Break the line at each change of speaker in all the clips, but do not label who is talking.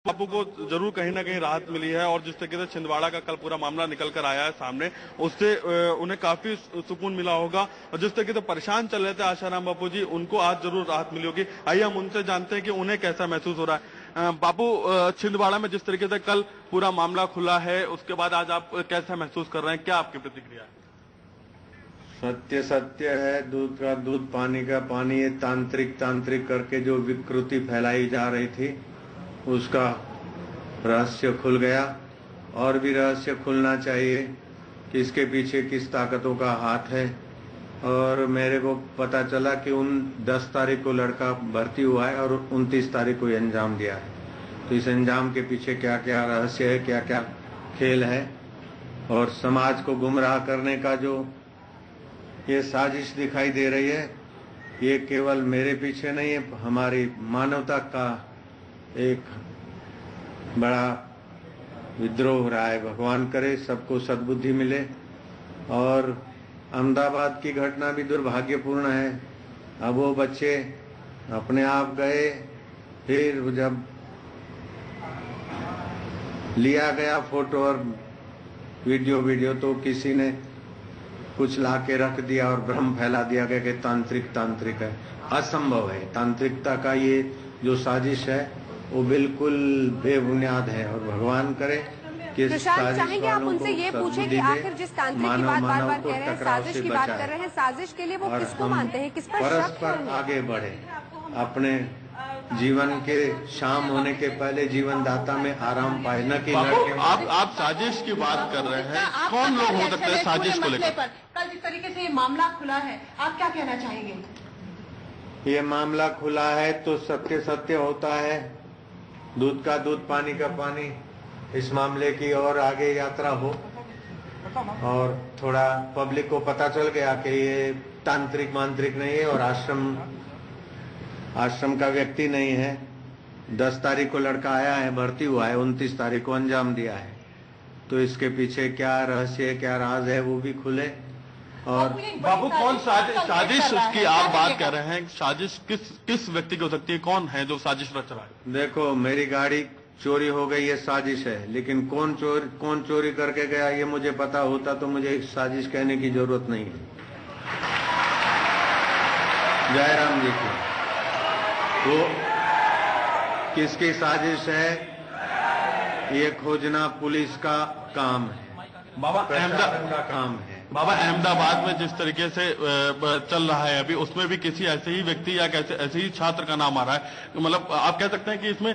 बापू को जरूर कहीं ना कहीं राहत मिली है और जिस तरीके से छिंदवाड़ा का कल पूरा मामला निकल कर आया है सामने, उससे उन्हें काफी सुकून मिला होगा। और जिस तरीके से परेशान चल रहे थे आशाराम बापू जी, उनको आज जरूर राहत मिली होगी। आइए हम उनसे जानते हैं कि उन्हें कैसा महसूस हो रहा है। बापू, छिंदवाड़ा में जिस तरीके से कल पूरा मामला खुला है, उसके बाद आज आप कैसा महसूस कर रहे हैं, क्या आपकी प्रतिक्रिया है?
सत्य सत्य है, दूध का दूध पानी का पानी। ये तांत्रिक करके जो विकृति फैलाई जा रही थी, उसका रहस्य खुल गया। और भी रहस्य खुलना चाहिए कि इसके पीछे किस ताकतों का हाथ है। और मेरे को पता चला कि 10 तारीख को लड़का भर्ती हुआ है और 29 तारीख को अंजाम दिया है। तो इस अंजाम के पीछे क्या क्या रहस्य है, क्या क्या खेल है, और समाज को गुमराह करने का जो ये साजिश दिखाई दे रही है, ये केवल मेरे पीछे नहीं है, हमारी मानवता का एक बड़ा विद्रोह हो रहा है। भगवान करे सबको सद्बुद्धि मिले। और अहमदाबाद की घटना भी दुर्भाग्यपूर्ण है। अब वो बच्चे अपने आप गए, फिर जब लिया गया फोटो और वीडियो तो किसी ने कुछ ला के रख दिया और भ्रम फैला दिया गया कि तांत्रिक है। असंभव है। तांत्रिकता का ये जो साजिश है वो बिल्कुल बेबुनियाद है। और भगवान करे कि
प्रशांत, चाहेंगे आप उनसे ये पूछें कि आखिर जिस तांत्रिक की बात बार बार कह रहे हैं, साजिश की बात कर रहे हैं, साजिश के लिए वो किसको मानते हैं, किस पर शक है?
परस्पर आगे बढ़े, अपने जीवन के शाम होने के पहले जीवन दाता में आराम पाए, न कि
आप साजिश की बात कर रहे हैं। कौन लोग हो सकते हैं साजिश को लेकर?
कल जिस तरीके से मामला खुला है, आप क्या कहना चाहेंगे?
ये मामला खुला है तो सत्य सत्य होता है, दूध का दूध पानी का पानी। इस मामले की और आगे यात्रा हो और थोड़ा पब्लिक को पता चल गया कि ये तांत्रिक मांत्रिक नहीं है और आश्रम का व्यक्ति नहीं है। 10 तारीख को लड़का आया है, भर्ती हुआ है, 29 तारीख को अंजाम दिया है। तो इसके पीछे क्या रहस्य है, क्या राज है, वो भी खुले। और
बाबू, कौन साजिश की आप बात कर रहे हैं? साजिश किस व्यक्ति की हो सकती है? कौन है जो साजिश रच रहा है?
देखो, मेरी गाड़ी चोरी हो गई, ये साजिश है। लेकिन कौन चोरी करके गया, ये मुझे पता होता तो मुझे साजिश कहने की जरूरत नहीं है। जयराम जी की वो किसकी साजिश है, ये खोजना पुलिस का काम है,
बाबा
प्रशासन का काम है।
बाबा, अहमदाबाद में जिस तरीके से चल रहा है अभी, उसमें भी किसी ऐसे ही व्यक्ति या ऐसे ही छात्र का नाम आ रहा है। मतलब आप कह सकते हैं कि इसमें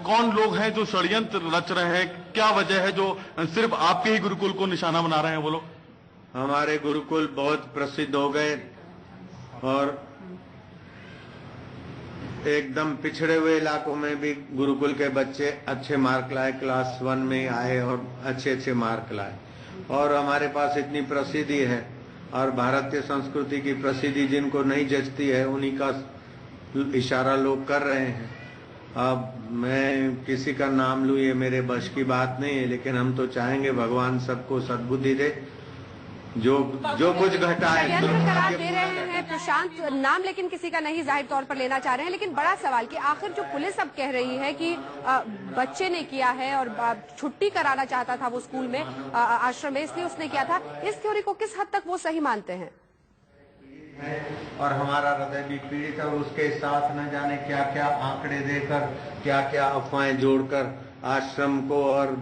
कौन लोग हैं जो षड्यंत्र रच रहे हैं? क्या वजह है जो सिर्फ आपके ही गुरुकुल को निशाना बना रहे हैं वो लोग?
हमारे गुरुकुल बहुत प्रसिद्ध हो गए और एकदम पिछड़े हुए इलाकों में भी गुरुकुल के बच्चे अच्छे मार्क लाए, क्लास 1 में आए और अच्छे मार्क लाए। और हमारे पास इतनी प्रसिद्धि है और भारतीय संस्कृति की प्रसिद्धि जिनको नहीं जचती है, उन्हीं का इशारा लोग कर रहे हैं। अब मैं किसी का नाम लूं, ये मेरे बश की बात नहीं है, लेकिन हम तो चाहेंगे भगवान सबको सद्बुद्धि दे। जो कुछ घटा है
करार दे रहे हैं प्रशांत, नाम लेकिन किसी का नहीं जाहिर तौर पर लेना चाह रहे हैं। लेकिन बड़ा सवाल कि आखिर जो पुलिस अब कह रही है कि बच्चे ने किया है और छुट्टी कराना चाहता था वो स्कूल में, आश्रम में, इसलिए उसने किया था, इस थ्योरी को किस हद तक वो सही मानते हैं?
और हमारा हृदय भी पीड़ित है। उसके साथ न जाने क्या क्या आंकड़े देकर, क्या क्या अफवाहें जोड़कर आश्रम को और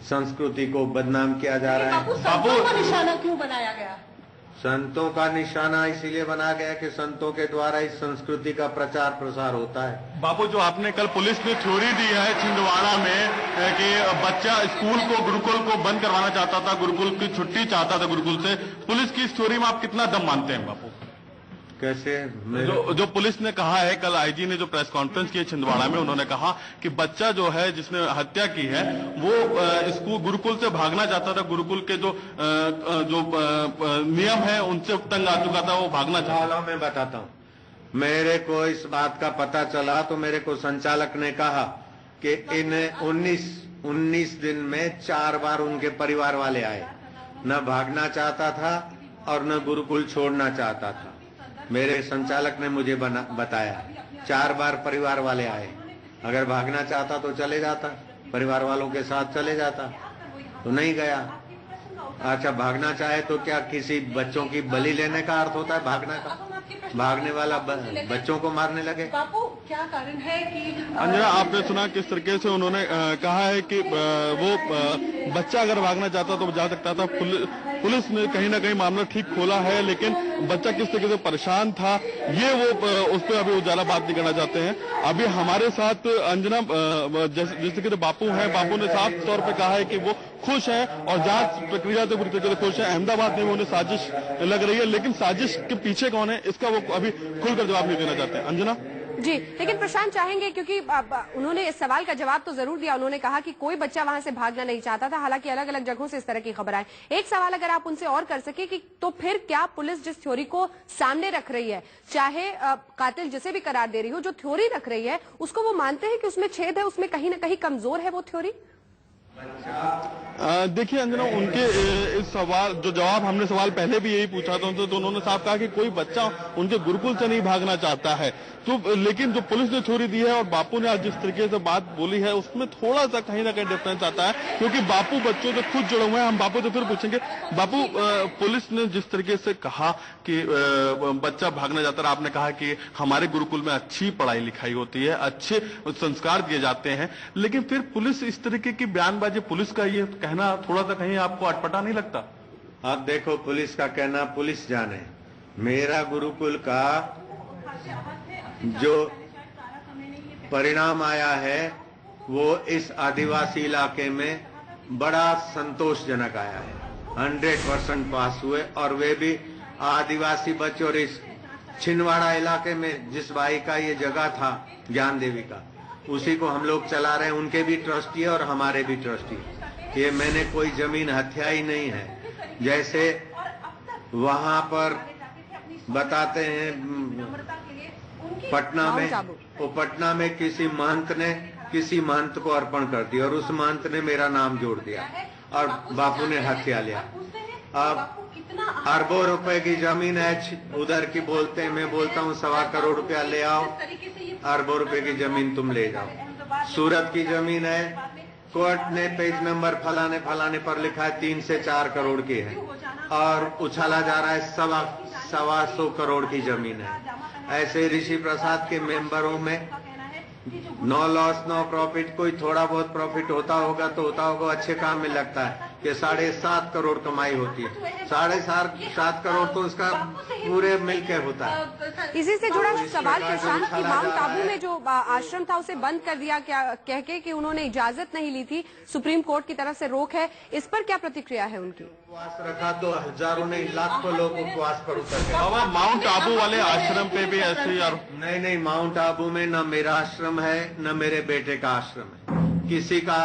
संस्कृति को बदनाम किया जा रहा है।
संतों का निशाना क्यों बनाया गया?
संतों का निशाना इसीलिए बनाया गया कि संतों के द्वारा इस संस्कृति का प्रचार प्रसार होता है।
बापू, जो आपने कल पुलिस ने थ्योरी दी है छिंदवाड़ा में कि बच्चा स्कूल को, गुरुकुल को बंद करवाना चाहता था, गुरुकुल की छुट्टी चाहता था गुरुकुल से, पुलिस की इस थ्योरी में आप कितना दम मानते हैं बापू?
कैसे?
जो पुलिस ने कहा है, कल आईजी ने जो प्रेस कॉन्फ्रेंस की है छिंदवाड़ा में, उन्होंने कहा कि बच्चा जो है जिसने हत्या की है वो स्कूल गुरुकुल से भागना चाहता था, गुरुकुल के जो नियम है उनसे तंग आ चुका था, वो भागना चाहता था।
मैं बताता हूँ, मेरे को इस बात का पता चला तो मेरे को संचालक ने कहा कि इन 19 दिन में 4 बार उनके परिवार वाले आए। न भागना चाहता था और न गुरुकुल छोड़ना चाहता था। मेरे संचालक ने मुझे बताया 4 बार परिवार वाले आए। अगर भागना चाहता तो चले जाता, परिवार वालों के साथ चले जाता, तो नहीं गया। अच्छा, भागना चाहे तो क्या किसी बच्चों की बलि लेने का अर्थ होता है भागना का? भागने वाला बच्चों को मारने लगे।
बापू, क्या कारण है कि
अंजना, आपने सुना किस तरीके से उन्होंने कहा है कि वो बच्चा अगर भागना चाहता तो जा सकता था। पुलिस ने कहीं ना कहीं मामला ठीक खोला है, लेकिन बच्चा किस तरीके से परेशान था ये वो उस पर अभी उजाला बात नहीं करना चाहते हैं। अभी हमारे साथ अंजना जैसे कि बापू हैं, बापू ने साफ तौर पे कहा है कि वो खुश हैं और जांच प्रक्रिया से पूरी तरीके से खुश हैं। अहमदाबाद में उन्हें साजिश लग रही है, लेकिन साजिश के पीछे कौन है इसका वो अभी खुलकर जवाब नहीं देना चाहते। अंजना
जी, लेकिन प्रशांत चाहेंगे, क्योंकि उन्होंने इस सवाल का जवाब तो जरूर दिया। उन्होंने कहा कि कोई बच्चा वहां से भागना नहीं चाहता था, हालांकि अलग अलग जगहों से इस तरह की खबर आए। एक सवाल अगर आप उनसे और कर सके कि तो फिर क्या पुलिस जिस थ्योरी को सामने रख रही है, चाहे कातिल जिसे भी करार दे रही हो, जो थ्योरी रख रही है उसको वो मानते हैं कि उसमें छेद है, उसमें कहीं ना कहीं कमजोर है वो थ्योरी?
देखिए अंजना, उनके इस सवाल जो जवाब हमने सवाल पहले भी यही पूछा था उनसे, तो उन्होंने साफ कहा कि कोई बच्चा उनके गुरुकुल से नहीं भागना चाहता है। तो लेकिन जो पुलिस ने थ्योरी दी है और बापू ने आज जिस तरीके से बात बोली है उसमें थोड़ा सा कहीं ना कहीं डिफरेंस आता है, क्योंकि बापू बच्चों से खुद जुड़े हुए हैं। हम बापू से फिर पूछेंगे, बापू पुलिस ने जिस तरीके से कहा कि बच्चा भागना चाहता है, आपने कहा कि हमारे गुरुकुल में अच्छी पढ़ाई लिखाई होती है, अच्छे संस्कार दिए जाते हैं, लेकिन फिर पुलिस इस तरीके की बयानबाजी, पुलिस का ये कहना थोड़ा सा कहीं आपको अटपटा नहीं लगता?
आप देखो, पुलिस का कहना पुलिस जाने, मेरा गुरुकुल का जो परिणाम आया है वो इस आदिवासी इलाके में बड़ा संतोषजनक आया है। 100% पास हुए, और वे भी आदिवासी बच्चे। और इस छिंदवाड़ा इलाके में जिस भाई का ये जगह था ज्ञान देवी का, उसी को हम लोग चला रहे हैं। उनके भी ट्रस्टी है और हमारे भी ट्रस्टी है। ये मैंने कोई जमीन हत्या ही नहीं है। जैसे वहां पर बताते हैं पटना में, वो पटना में किसी महंत ने किसी महंत को अर्पण कर दिया और उस महंत ने मेरा नाम जोड़ दिया और बापू ने हत्या लिया। अब अरबों रुपए की जमीन है उधर की, बोलते हैं, मैं बोलता हूँ 1.25 करोड़ रुपया ले आओ, अरबों रुपए की जमीन तुम ले जाओ। सूरत की जमीन है, कोर्ट ने पेज नंबर फलाने फलाने पर लिखा है 3 से 4 करोड़ की है, और उछाला जा रहा है 125 करोड़ की जमीन है। ऐसे ऋषि प्रसाद के मेंबरों में नो लॉस नो प्रॉफिट, कोई थोड़ा बहुत प्रॉफिट होता होगा तो होता होगा, अच्छे काम में लगता है कि 7.5 करोड़ कमाई होती है। 7.5 करोड़ तो उसका पूरे मिलके होता है।
इसी से जुड़ा सवाल प्रशांत की, माउंट आबू में जो आश्रम था उसे बंद कर दिया क्या कह के कि उन्होंने इजाजत नहीं ली थी, सुप्रीम कोर्ट की तरफ से रोक है, इस पर क्या प्रतिक्रिया है उनकी?
उपवास रखा तो हजारों नहीं लाखों लोग उपवास पर उतर गए।
बाबा, माउंट आबू वाले आश्रम पे भी ऐसे ही?
नहीं, माउंट आबू में न मेरा आश्रम है न मेरे बेटे का आश्रम है। किसी का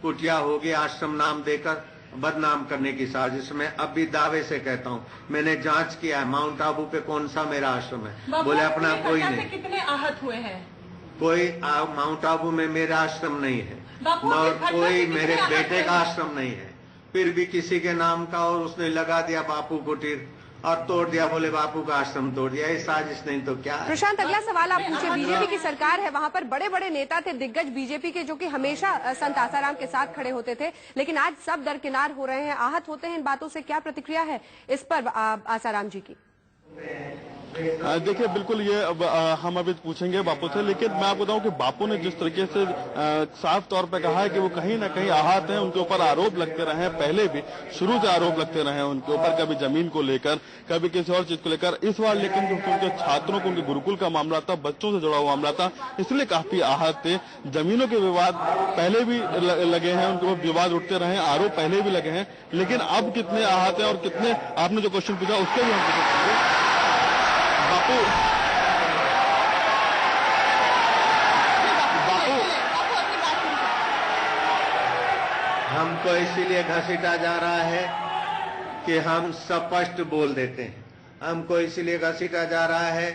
कुटिया होगी आश्रम नाम देकर बदनाम करने की साजिश में। अब भी दावे से कहता हूँ, मैंने जांच किया है, माउंट आबू पे कौन सा मेरा आश्रम है। बोले अपना कोई नहीं।
कितने आहत हुए हैं?
कोई माउंट आबू में मेरा आश्रम नहीं है, और कोई मेरे बेटे का आश्रम नहीं है। फिर भी किसी के नाम का, और उसने लगा दिया बापू कुटीर और तोड़ दिया, बोले बापू का आश्रम तोड़ दिया। ये साजिश नहीं तो क्या है?
प्रशांत, अगला सवाल आप पूछे। बीजेपी की सरकार है, वहां पर बड़े बड़े नेता थे दिग्गज बीजेपी के, जो कि हमेशा संत आसाराम के साथ खड़े होते थे, लेकिन आज सब दरकिनार हो रहे हैं, आहत होते हैं। इन बातों से क्या प्रतिक्रिया है इस पर आसाराम जी की?
देखिए, बिल्कुल ये हम अभी पूछेंगे बापू से, लेकिन मैं आपको बताऊं कि बापू ने जिस तरीके से साफ तौर पे कहा है कि वो कहीं ना कहीं आहत हैं, उनके ऊपर आरोप लगते रहे हैं, पहले भी शुरू से आरोप लगते रहे हैं उनके ऊपर, कभी जमीन को लेकर, कभी किसी और चीज को लेकर। इस बार लेकिन जो उनके छात्रों को, उनके गुरुकुल का मामला था, बच्चों से जुड़ा हुआ मामला था, इसलिए काफी आहत थे। जमीनों के विवाद पहले भी लगे हैं, उनके ऊपर विवाद उठते रहे, आरोप पहले भी लगे हैं, लेकिन अब कितने आहत हैं और कितने, आपने जो क्वेश्चन पूछा उसके भी हम पूछेंगे। बापू,
हमको इसीलिए घसीटा जा रहा है कि हम स्पष्ट बोल देते हैं। हमको इसीलिए घसीटा जा रहा है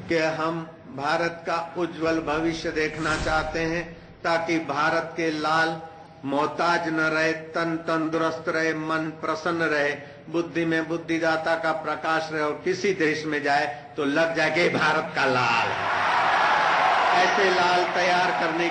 कि हम भारत का उज्जवल भविष्य देखना चाहते हैं, ताकि भारत के लाल मोहताज न रहे, तन तंदुरुस्त रहे, मन प्रसन्न रहे, बुद्धि में बुद्धिदाता का प्रकाश रहे, और किसी देश में जाए तो लग जाए कि भारत का लाल है। ऐसे लाल तैयार करने